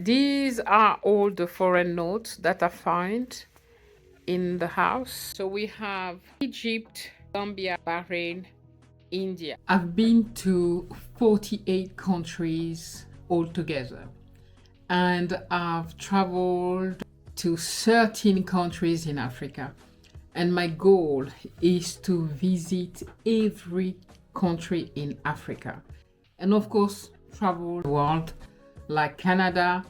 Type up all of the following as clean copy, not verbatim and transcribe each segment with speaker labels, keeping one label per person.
Speaker 1: These are all the foreign notes that I find in the house. So we have Egypt, Gambia, Bahrain, India. I've been to 48 countries altogether, and I've traveled to 13 countries in Africa. And my goal is to visit every country in Africa. And of course, travel the world, like Canada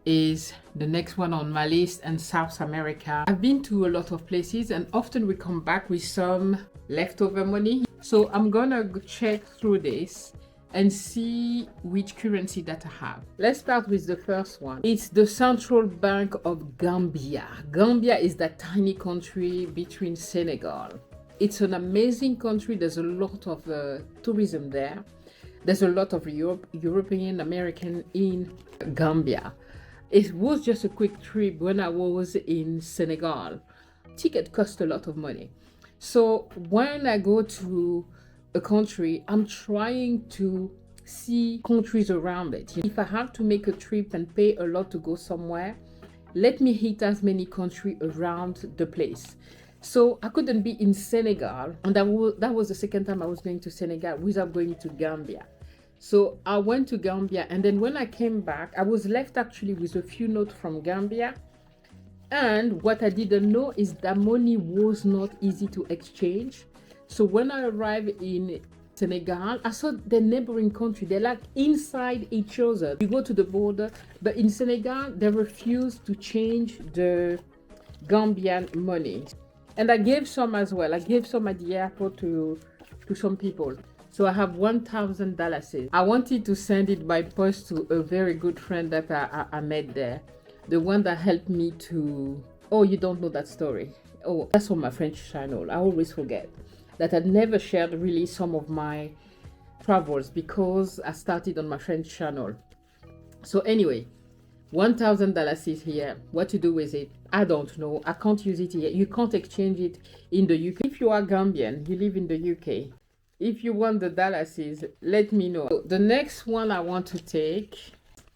Speaker 1: is the next one on my list, and South America. I've been to a lot of places, and often we come back with some leftover money. So I'm gonna check through this and see which currency that I have. Let's start with the first one. It's the Central Bank of Gambia. Gambia is that tiny country between Senegal. It's an amazing country. There's a lot of tourism there. There's a lot of European American in Gambia. It was just a quick trip when I was in Senegal. Ticket cost a lot of money. So when I go to a country, I'm trying to see countries around it. If I have to make a trip and pay a lot to go somewhere, let me hit as many countries around the place. So I couldn't be in Senegal, and that was the second time I was going to Senegal without going to Gambia. So I went to Gambia, and then when I came back, I was left actually with a few notes from Gambia. And what I didn't know is that money was not easy to exchange. So when I arrived in Senegal, I saw the neighboring country, they're like inside each other. You go to the border, but in Senegal, they refused to change the Gambian money. And I gave some as well. I gave some at the airport to some people. So I have $1,000. I wanted to send it by post to a very good friend that I met there. The one that helped me to... Oh, you don't know that story. Oh, that's on my French channel. I always forget that I never shared really some of my travels because I started on my French channel. So anyway, $1,000 is here. What to do with it? I don't know. I can't use it here. You can't exchange it in the UK. If you are Gambian, you live in the UK. If you want the dollars, let me know. So the next one I want to take,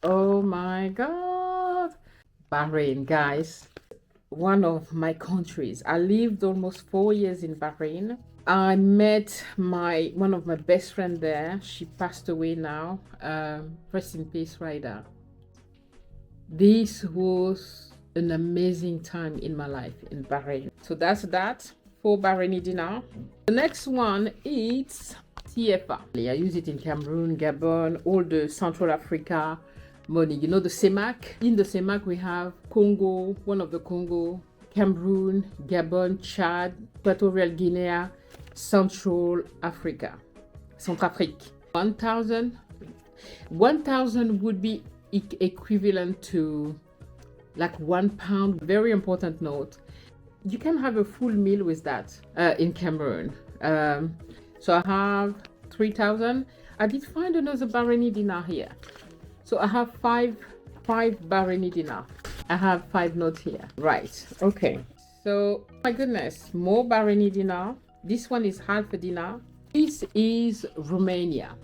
Speaker 1: oh my God, Bahrain, guys. One of my countries. I lived almost 4 years in Bahrain. I met one of my best friend there. She passed away now. Rest in peace, Ryder. This was an amazing time in my life in Bahrain. So that's that for Bahraini dinar. The next one is TFA. I use it in Cameroon, Gabon, all the Central Africa money. You know the CEMAC? In the CEMAC we have Congo, one of the Congo, Cameroon, Gabon, Chad, Equatorial Guinea, Central Africa, Centrafrique. 1,000 would be equivalent to like £1. Very important note. You can have a full meal with that in Cameroon. So I have 3,000. I did find another Bahraini dinar here. So I have five Bahraini dinar. I have 5 notes here. Right. Okay. So my goodness, more Bahraini dinar. This one is half a dinar. This is Romania.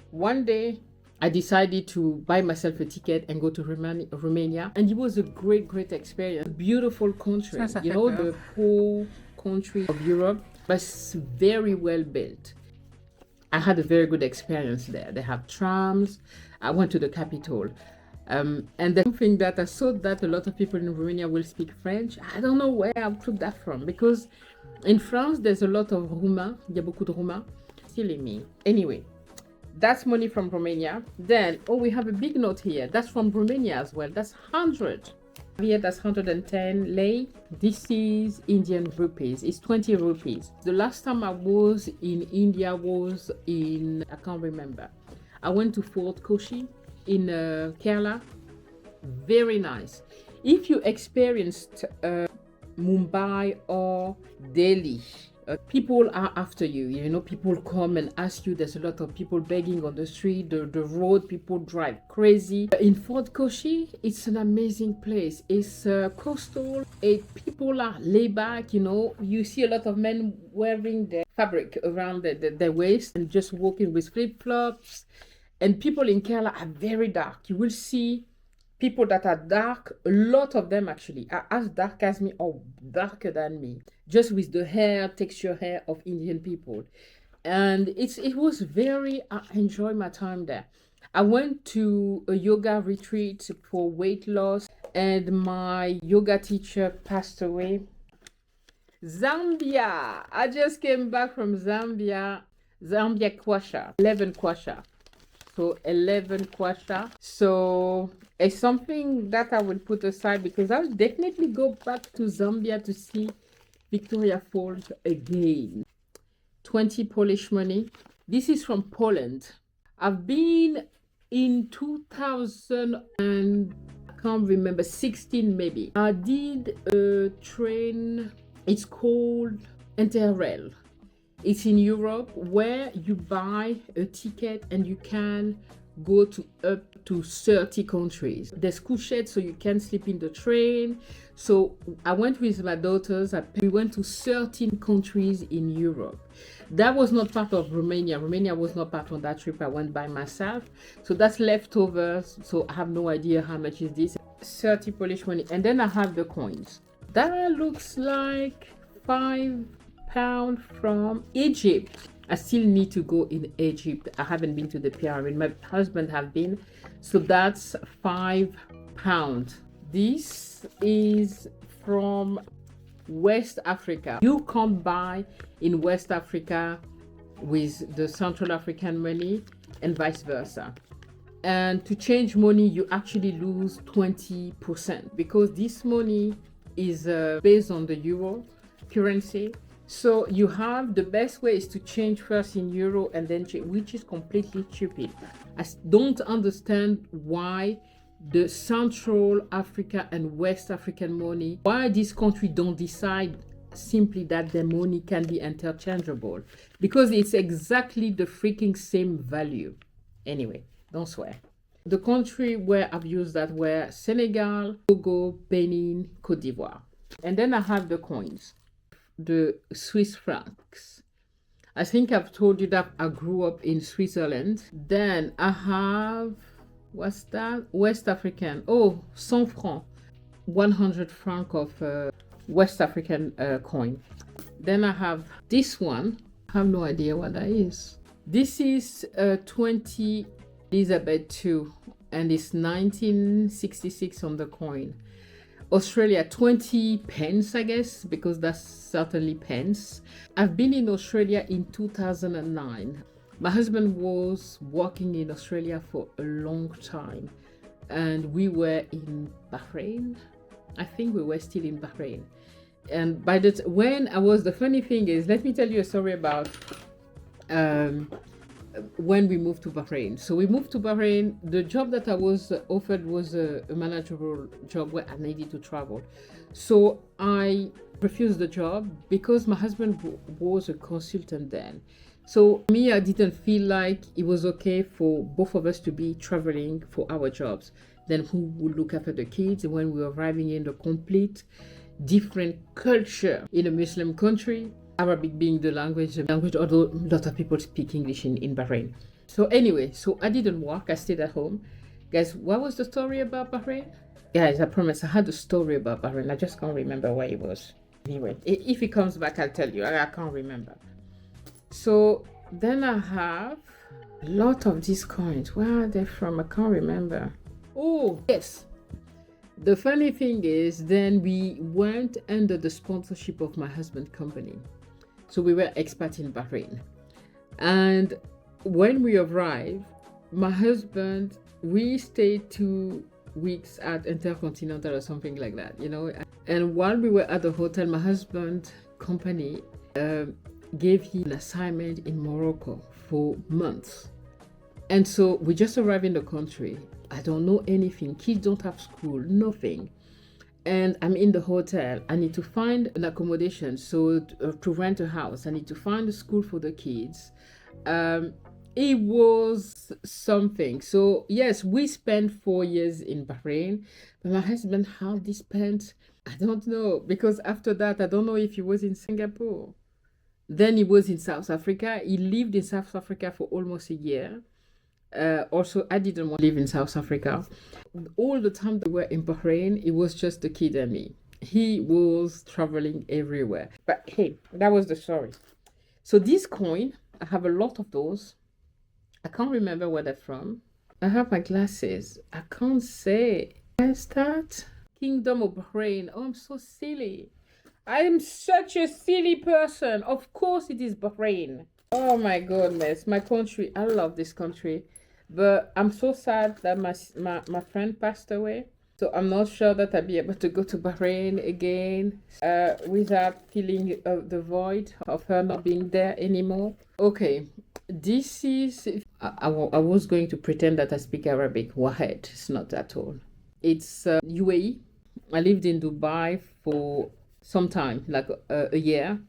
Speaker 1: One day I decided to buy myself a ticket and go to Romania, and it was a great experience. Beautiful country, you know, the whole country of Europe, but it's very well built. I had a very good experience there. They have trams. I went to the capital. And the thing that I saw that a lot of people in Romania will speak French. I don't know where I took that from, because in France, there's a lot of Roumains. Il y a beaucoup de Roumains. Silly me. Anyway, that's money from Romania. Then, oh, we have a big note here. That's from Romania as well. That's 100. Here, that's 110 lei. This is Indian rupees. It's 20 rupees. The last time I was in India was in, I can't remember. I went to Fort Kochi in Kerala. Very nice. If you experienced Mumbai or Delhi, people are after you. You know, people come and ask you. There's a lot of people begging on the street, the road. People drive crazy. In Fort Kochi, it's an amazing place. It's coastal. People are laid back. You know, you see a lot of men wearing their fabric around their waist and just walking with flip-flops. And people in Kerala are very dark. You will see people that are dark, a lot of them actually are as dark as me or darker than me, just with the texture hair of Indian people. And it was very, I enjoyed my time there. I went to a yoga retreat for weight loss, and my yoga teacher passed away. Zambia. I just came back from Zambia. Zambia Kwasha, 11 Kwasha. So 11 Kwasha. So it's something that I will put aside because I'll definitely go back to Zambia to see Victoria Falls again. 20 Polish money. This is from Poland. I've been in 2000 and I can't remember, 16 maybe. I did a train. It's called Interrail. It's in Europe where you buy a ticket and you can go to up to 30 countries. There's couchettes so you can sleep in the train. So I went with my daughters. We went to 13 countries in Europe. That was not part of Romania. Romania was not part of that trip. I went by myself. So that's leftovers. So I have no idea how much is this. 30 Polish money. And then I have the coins. That looks like £5 from Egypt. I still need to go in Egypt. I haven't been to the pyramid. My husband have been. So that's £5. This is from West Africa. You can't buy in West Africa with the Central African money and vice versa. And to change money, you actually lose 20% because this money is based on the euro currency. So you have, the best way is to change first in euro and then change, which is completely stupid. I don't understand why the Central Africa and West African money, why this country don't decide simply that their money can be interchangeable, because it's exactly the freaking same value. Anyway, don't swear. The country where I've used that were Senegal, Togo, Benin, Cote d'Ivoire. And then I have the coins, the Swiss francs. I think I've told you that I grew up in Switzerland. Then I have, what's that? West African. Oh, 100 francs. 100 franc of West African coin. Then I have this one. I have no idea what that is. This is 20 Elizabeth II, and it's 1966 on the coin. Australia, 20 pence, I guess, because that's certainly pence. I've been in Australia in 2009. My husband was working in Australia for a long time, and we were in Bahrain. I think we were still in Bahrain. And by the when I was, the funny thing is, let me tell you a story about when we moved to Bahrain. So we moved to Bahrain. The job that I was offered was a managerial job where I needed to travel. So I refused the job because my husband was a consultant then. So me, I didn't feel like it was okay for both of us to be traveling for our jobs. Then who would look after the kids when we were arriving in a complete different culture in a Muslim country? Arabic being the language, although a lot of people speak English in Bahrain. So anyway, so I didn't work, I stayed at home. Guys, what was the story about Bahrain? Guys, I promise I had a story about Bahrain. I just can't remember where it was. Anyway, if it comes back, I'll tell you. I can't remember. So then I have a lot of these coins. Where are they from? I can't remember. Oh, yes. The funny thing is, then we went under the sponsorship of my husband's company. So we were expats in Bahrain. And when we arrived, my husband, we stayed 2 weeks at Intercontinental or something like that, you know. And while we were at the hotel, my husband's company gave him an assignment in Morocco for months. And so we just arrived in the country. I don't know anything. Kids don't have school, nothing. And I'm in the hotel. I need to find an accommodation, so to rent a house. I need to find a school for the kids. It was something. So yes, we spent 4 years in Bahrain, but my husband hardly spent, I don't know, because after that, I don't know if he was in Singapore. Then he was in South Africa. He lived in South Africa for almost a year. Also, I didn't want to live in South Africa. All the time that we were in Bahrain, it was just the kid and me. He was traveling everywhere. But hey, that was the story. So this coin, I have a lot of those. I can't remember where they're from. I have my glasses. I can't say. Where's that? Kingdom of Bahrain. Oh, I'm so silly. I am such a silly person. Of course it is Bahrain. Oh my goodness. My country. I love this country. But I'm so sad that my friend passed away. So I'm not sure that I'll be able to go to Bahrain again without feeling the void of her not being there anymore. Okay, this is... I was going to pretend that I speak Arabic. Wahed, it's not at all. It's UAE. I lived in Dubai for some time, like a year.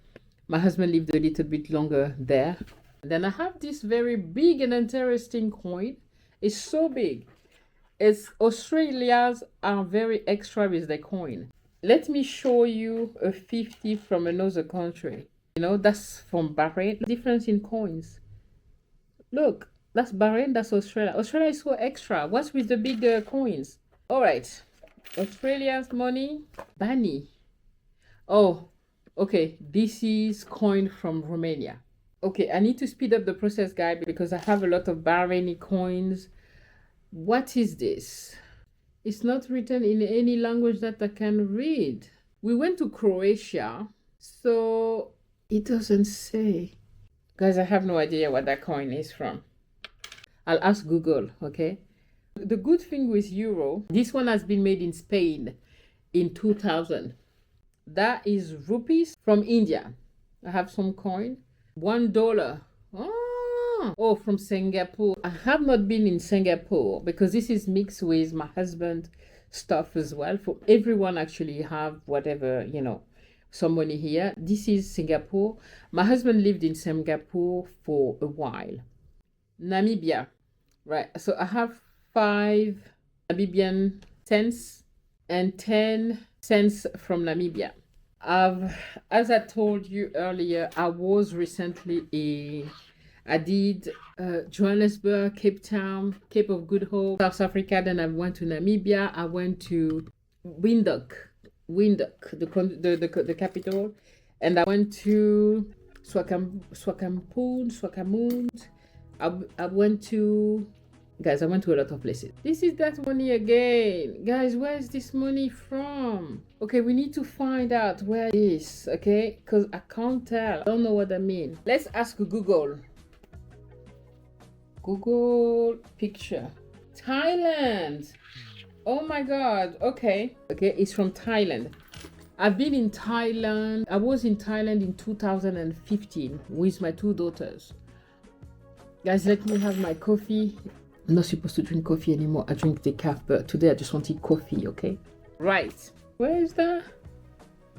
Speaker 1: My husband lived a little bit longer there. Then I have this very big and interesting coin. It's so big. Australians are very extra with their coin. Let me show you a 50 from another country. You know, that's from Bahrain. Difference in coins. Look, that's Bahrain, that's Australia. Australia is so extra. What's with the bigger coins? All right. Australia's money. Bani. Oh, okay. This is coin from Romania. Okay, I need to speed up the process, guys, because I have a lot of Bahraini coins. What is this? It's not written in any language that I can read. We went to Croatia, so it doesn't say. Guys, I have no idea what that coin is from. I'll ask Google, okay? The good thing with euro, this one has been made in Spain in 2000. That is rupees from India. I have some coin. $1. Oh, from Singapore. I have not been in Singapore because this is mixed with my husband's stuff as well. For everyone actually have whatever, you know, some money here. This is Singapore. My husband lived in Singapore for a while. Namibia. Right. So I have 5 Namibian cents and 10 cents from Namibia. As I told you earlier, I was recently I did Johannesburg, Cape Town, Cape of Good Hope, South Africa. Then I went to Namibia. I went to Windhoek, the capital, and I went to Swakopmund. I went to... Guys, I went to a lot of places. This is that money again. Guys, where is this money from? Okay, we need to find out where it is, okay? Because I can't tell. I don't know what I mean. Let's ask Google. Google picture. Thailand. Oh my God. Okay. Okay, it's from Thailand. I've been in Thailand. I was in Thailand in 2015 with my 2 daughters. Guys, let me have my coffee. I'm not supposed to drink coffee anymore. I drink decaf, but today I just wanted coffee, okay? Right. Where is that?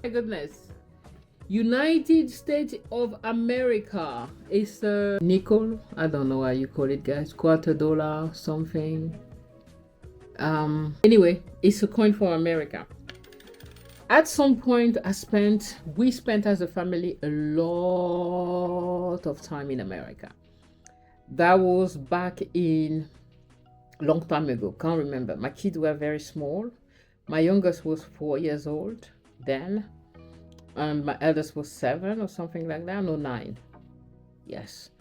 Speaker 1: My goodness. United States of America. It's a nickel. I don't know how you call it, guys. $2 something. Anyway, it's a coin for America. At some point, we spent as a family a lot of time in America. That was back in a long time ago. Can't remember. My kids were very small. My youngest was 4 years old then. And my eldest was 7 or something like that. No, 9. Yes.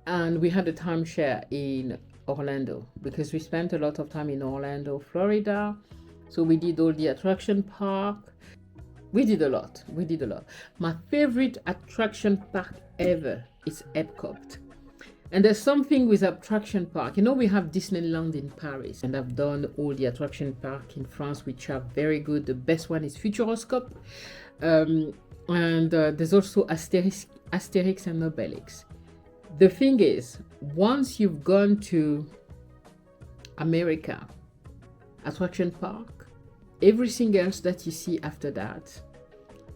Speaker 1: And we had a timeshare in Orlando because we spent a lot of time in Orlando, Florida. So we did all the attraction park. We did a lot. My favorite attraction park ever is Epcot. And there's something with attraction park. You know, we have Disneyland in Paris, and I've done all the attraction park in France, which are very good. The best one is Futuroscope. And there's also Asterix and Obelix. The thing is, once you've gone to America attraction park, everything else that you see after that,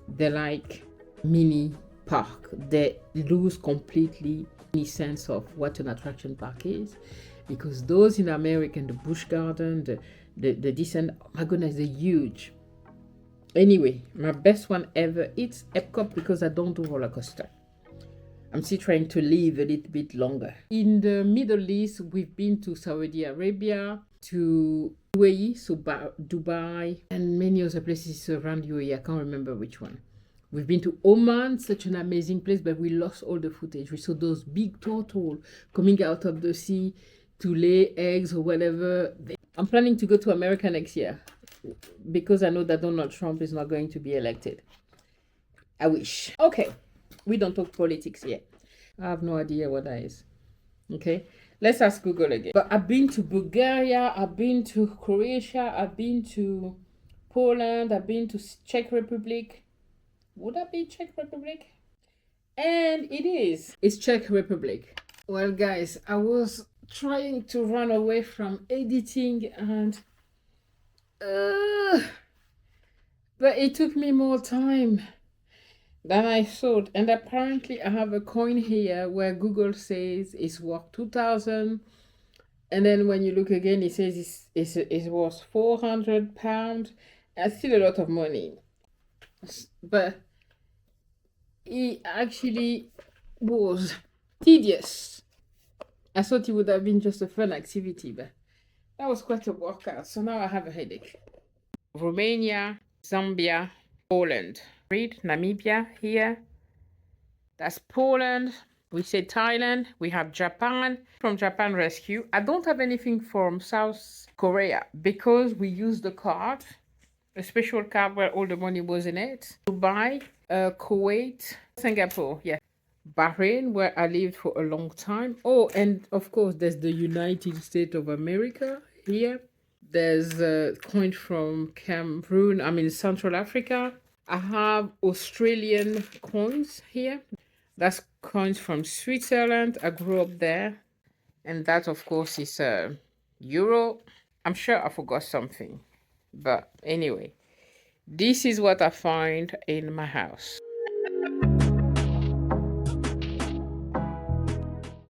Speaker 1: they're like mini park. They lose completely any sense of what an attraction park is, because those in America, the Busch Garden, the Disney, oh my goodness, they're huge. Anyway, my best one ever, it's Epcot because I don't do roller coaster. I'm still trying to live a little bit longer. In the Middle East, we've been to Saudi Arabia, to UAE, so Dubai, and many other places around UAE. I can't remember which one. We've been to Oman, such an amazing place, but we lost all the footage. We saw those big turtles coming out of the sea to lay eggs or whatever. I'm planning to go to America next year because I know that Donald Trump is not going to be elected. I wish. Okay, we don't talk politics yet. I have no idea what that is. Okay, let's ask Google again. But I've been to Bulgaria, I've been to Croatia, I've been to Poland, I've been to Czech Republic. Would that be Czech Republic? And it is. It's Czech Republic. Well, guys, I was trying to run away from editing and but it took me more time than I thought. And apparently I have a coin here where Google says it's worth 2,000. And then when you look again, it says it's worth £400. That's still a lot of money. But it actually was tedious. I thought it would have been just a fun activity, but that was quite a workout. So now I have a headache. Romania, Zambia, Poland. Read Namibia here. That's Poland. We say Thailand. We have Japan. From Japan Rescue. I don't have anything from South Korea because we used the card. A special card where all the money was in it. Dubai, Kuwait, Singapore, yeah. Bahrain, where I lived for a long time. Oh, and of course, there's the United States of America here. There's a coin from Cameroon, Central Africa. I have Australian coins here. That's coins from Switzerland. I grew up there. And that, of course, is Euro. I'm sure I forgot something. But anyway, this is what I find in my house.